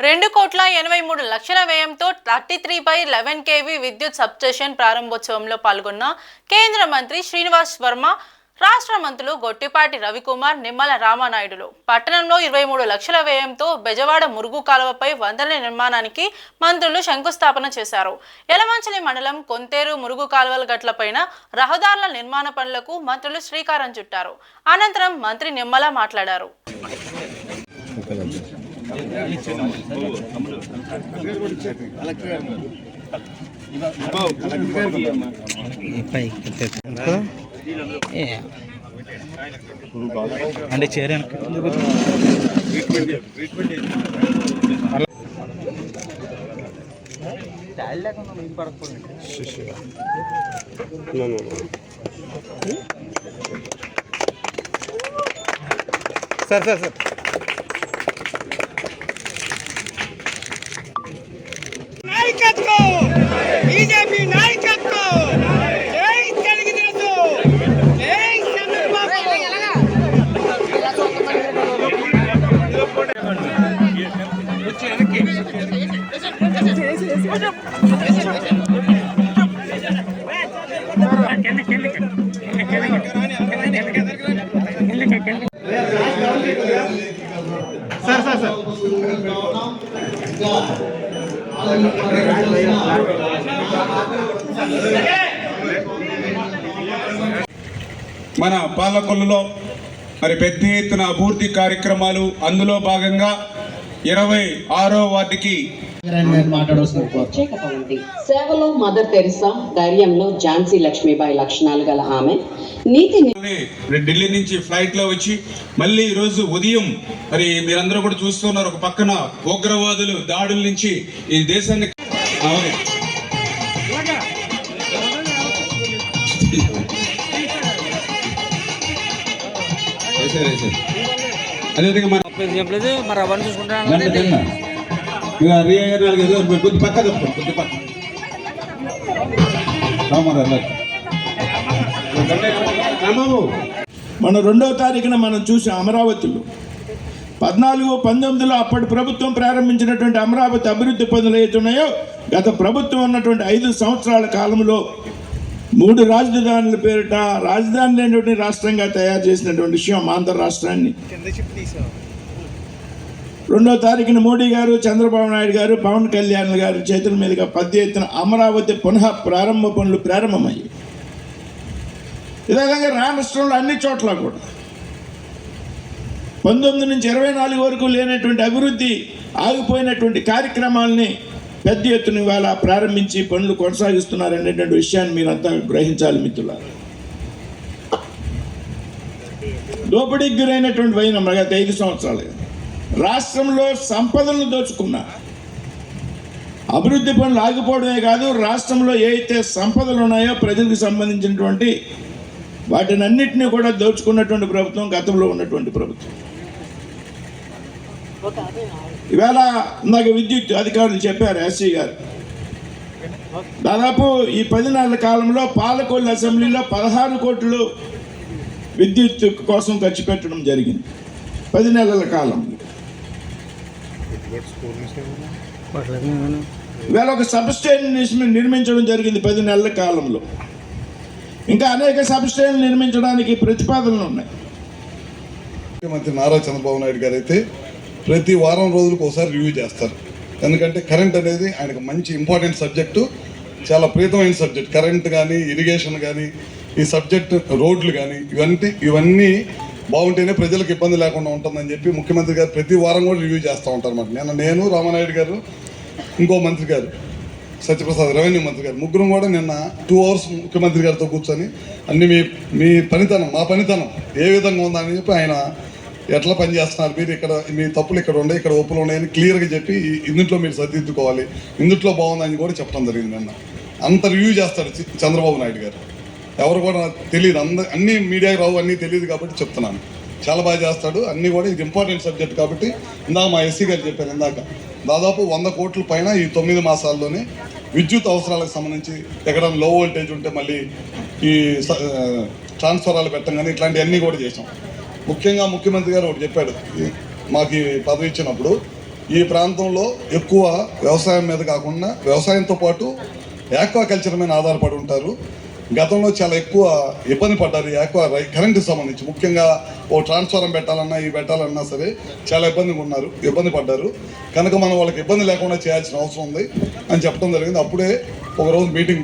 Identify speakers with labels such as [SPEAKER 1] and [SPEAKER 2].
[SPEAKER 1] 2,83,00,000 వ్యయంతో 33/11 kV విద్యుత్ substation ప్రారంభోత్సవంలో పాల్గొన్న కేంద్ర మంత్రి శ్రీనివాస్ వర్మ, రాష్ట్ర మంత్రులు గొట్టిపాటి రవికుమార్, నిమ్మల రామానాయుడులు పట్టణంలో 23 లక్షల వ్యయంతో బెజవాడ మురుగు కాలువపై వంతెన నిర్మాణానికి మంత్రులు శంకుస్థాపన చేశారు. యలమంచిలి మండలం కొంతేరు మురుగు కాలువల గట్లపైన రహదారుల నిర్మాణ పనులకు మంత్రులు శ్రీకారం చుట్టారు. అనంతరం మంత్రి నిమ్మల మాట్లాడారు.
[SPEAKER 2] అంటే చేరాను సార్ సార్ సార్
[SPEAKER 3] बीजेपी नायकत्व जय తెలుగుదేశం జై చంద్రబాబు
[SPEAKER 2] సార్ సార్ సార్
[SPEAKER 4] మన పాలకొల్లులో మరి పెద్ద ఎత్తున అభివృద్ధి కార్యక్రమాలు, అందులో భాగంగా 26వ వార్డుకి
[SPEAKER 5] ప్రత్యేకత ఉంది. సేవలో మదర్ తెరిసా, ధైర్యంలో ఝాన్సీ లక్ష్మీబాయి లక్షణాలు గల ఆమె
[SPEAKER 4] ఢిల్లీ నుంచి ఫ్లైట్ లో వచ్చి మళ్ళీ ఈరోజు ఉదయం మరి మీరందరూ కూడా చూస్తున్నారు, ఒక పక్కన ఉగ్రవాదులు దాడుల నుంచి ఈ దేశాన్ని అదేవిధంగా కొద్ది పక్క కొద్ది పక్క
[SPEAKER 6] మన 2వ తారీఖున మనం చూసాం అమరావతిలో 14-19లో అప్పటి ప్రభుత్వం ప్రారంభించినటువంటి అమరావతి అభివృద్ధి పనులు ఏతున్నాయో గత ప్రభుత్వం ఉన్నటువంటి 5 సంవత్సరాల కాలంలో 3 రాజధానుల పేరిట రాజధాని లేనటువంటి రాష్ట్రంగా తయారు చేసినటువంటి విషయం ఆంధ్ర రాష్ట్రాన్ని. 2వ తారీఖున మోడీ గారు, చంద్రబాబు నాయుడు గారు, పవన్ కళ్యాణ్ గారు చేతుల మీదుగా పెద్ద ఎత్తున అమరావతి పునః ప్రారంభ పనులు ప్రారంభమయ్యాయి. ఇదే విధంగా రాష్ట్రంలో అన్ని చోట్ల కూడా 19 నుంచి 24 వరకు లేనటువంటి అభివృద్ధి ఆగిపోయినటువంటి కార్యక్రమాలని పెద్ద ఎత్తున ఇవాళ ప్రారంభించి పనులు కొనసాగిస్తున్నారనేటువంటి విషయాన్ని మీరంతా గ్రహించాలి మిత్రులారా. దోపిడీకి గురైనటువంటి వైనం గత 5 సంవత్సరాలుగా రాష్ట్రంలో సంపదలను దోచుకున్నారు. అభివృద్ధి పనులు ఆగిపోవడమే కాదు, రాష్ట్రంలో ఏవైతే సంపదలు ఉన్నాయో ప్రజలకు సంబంధించినటువంటి వాటిని అన్నింటినీ కూడా దోచుకున్నటువంటి ప్రభుత్వం గతంలో ఉన్నటువంటి ప్రభుత్వం. ఇవాళ నాకు విద్యుత్ అధికారులు చెప్పారు, ఎస్సీ గారు, దాదాపు ఈ 10 నెలల కాలంలో పాలకొల్లు అసెంబ్లీలో 16 కోట్లు విద్యుత్ కోసం ఖర్చు పెట్టడం జరిగింది 10 నెలల కాలంలో. ఇవాళ ఒక సబ్స్టేషన్ నిర్మించడం జరిగింది 10 నెలల కాలంలో. ఇంకా అనేక సబ్స్టేషన్లు నిర్మించడానికి ప్రతిపాదనలు ఉన్నాయి.
[SPEAKER 7] ముఖ్యమంత్రి నారా చంద్రబాబు నాయుడు గారు అయితే ప్రతి వారం రోజులకు ఒకసారి రివ్యూ చేస్తారు. ఎందుకంటే కరెంట్ అనేది ఆయనకు మంచి ఇంపార్టెంట్ సబ్జెక్టు, చాలా ప్రీతమైన సబ్జెక్ట్. కరెంట్ కానీ, ఇరిగేషన్ కానీ, ఈ సబ్జెక్టు, రోడ్లు కానీ, ఇవన్నీ బాగుంటేనే ప్రజలకు ఇబ్బంది లేకుండా ఉంటుందని చెప్పి ముఖ్యమంత్రి గారు ప్రతి వారం కూడా రివ్యూ చేస్తూ ఉంటారు అన్నమాట. నేను రామానాయుడు గారు, ఇంకో మంత్రి గారు సత్యప్రసాద్, రెవెన్యూ మంత్రి గారు, ముగ్గురం కూడా నిన్న 2 అవర్స్ ముఖ్యమంత్రి గారితో కూర్చొని అన్ని మీ పనితనం, మా పనితనం ఏ విధంగా ఉందని చెప్పి, ఆయన ఎట్లా పనిచేస్తున్నారు, మీరు ఇక్కడ మీ తప్పులు ఇక్కడ ఉన్నాయి, ఇక్కడ ఒప్పులు ఉన్నాయని క్లియర్గా చెప్పి ఇందుట్లో మీరు సరిదిద్దుకోవాలి, ఇందుట్లో బాగుందని కూడా చెప్పడం జరిగింది. నిన్న అంత రివ్యూ చేస్తాడు చంద్రబాబు నాయుడు గారు. ఎవరు కూడా తెలియదు, అన్ని మీడియాకి రావు, అన్నీ తెలియదు కాబట్టి చెప్తున్నాను. చాలా బాగా చేస్తాడు అన్నీ కూడా. ఇది ఇంపార్టెంట్ సబ్జెక్ట్ కాబట్టి ఇందాక మా ఎస్సీ గారు చెప్పారు, ఇందాక దాదాపు 100 కోట్ల పైన ఈ 9 మాసాల్లోనే విద్యుత్ అవసరాలకు సంబంధించి ఎక్కడ లో వోల్టేజ్ ఉంటే మళ్ళీ ఈ ట్రాన్స్ఫారాలు పెట్టడం కానీ ఇట్లాంటివన్నీ కూడా చేసాం. ముఖ్యంగా ముఖ్యమంత్రి గారు ఒకటి చెప్పాడు, మాకు పదవి ఇచ్చినప్పుడు ఈ ప్రాంతంలో ఎక్కువ వ్యవసాయం మీద కాకుండా వ్యవసాయంతో పాటు ఆక్వాకల్చర్ మీద ఆధారపడి ఉంటారు. గతంలో చాలా ఎక్కువ ఇబ్బంది పడ్డారు ఈ కరెంటుకి సంబంధించి. ముఖ్యంగా ఓ ట్రాన్స్ఫారం పెట్టాలన్నా సరే చాలా ఇబ్బంది పడ్డారు. కనుక మనం వాళ్ళకి ఇబ్బంది లేకుండా చేయాల్సిన అవసరం ఉంది అని చెప్పడం జరిగింది. అప్పుడే ఒకరోజు మీటింగ్